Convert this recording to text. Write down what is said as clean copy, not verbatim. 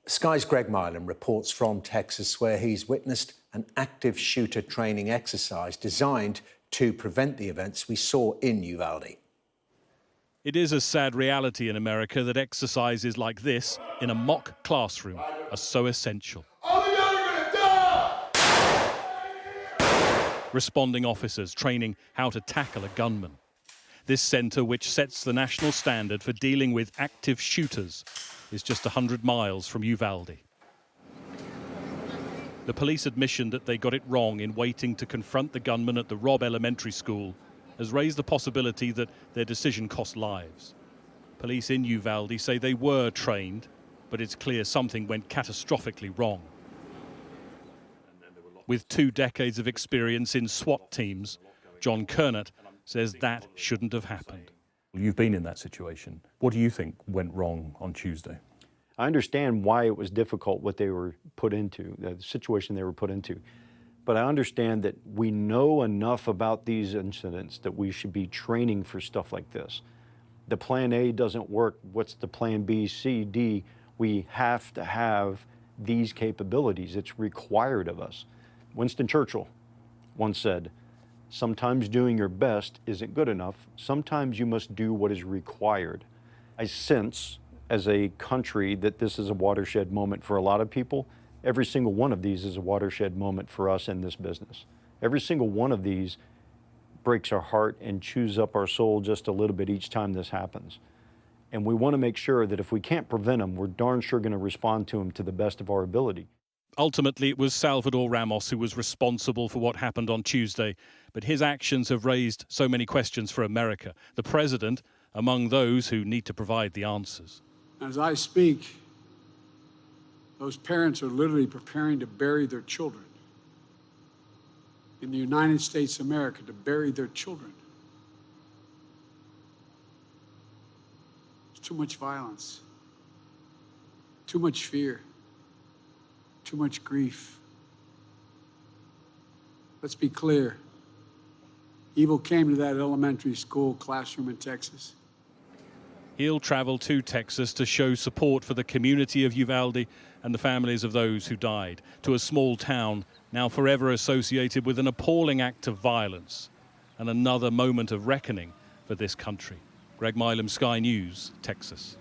Sky's Greg Milam reports from Texas, where he's witnessed an active shooter training exercise designed to prevent the events we saw in Uvalde. It is a sad reality in America that exercises like this in a mock classroom are so essential. Responding officers training how to tackle a gunman. This centre, which sets the national standard for dealing with active shooters, is just 100 miles from Uvalde. The police admission that they got it wrong in waiting to confront the gunman at the Robb Elementary School has raised the possibility that their decision cost lives. Police in Uvalde say they were trained, but it's clear something went catastrophically wrong. With 2 decades of experience in SWAT teams, John Curnutt says that shouldn't have happened. You've been in that situation. What do you think went wrong on Tuesday? I understand why it was difficult, what they were put into, the situation they were put into. But I understand that we know enough about these incidents that we should be training for stuff like this. The plan A doesn't work. What's the plan B, C, D? We have to have these capabilities. It's required of us. Winston Churchill once said, "Sometimes doing your best isn't good enough. Sometimes you must do what is required." I sense, as a country, that this is a watershed moment for a lot of people. Every single one of these is a watershed moment for us in this business. Every single one of these breaks our heart and chews up our soul just a little bit each time this happens. And we want to make sure that if we can't prevent them, we're darn sure going to respond to them to the best of our ability. Ultimately, it was Salvador Ramos who was responsible for what happened on Tuesday, but his actions have raised so many questions for America, the president among those who need to provide the answers. As I speak, those parents are literally preparing to bury their children. In the United States of America, to bury their children. There's too much violence, too much fear, too much grief. Let's be clear. Evil came to that elementary school classroom in Texas. He'll travel to Texas to show support for the community of Uvalde and the families of those who died, to a small town now forever associated with an appalling act of violence and another moment of reckoning for this country. Greg Milam, Sky News, Texas.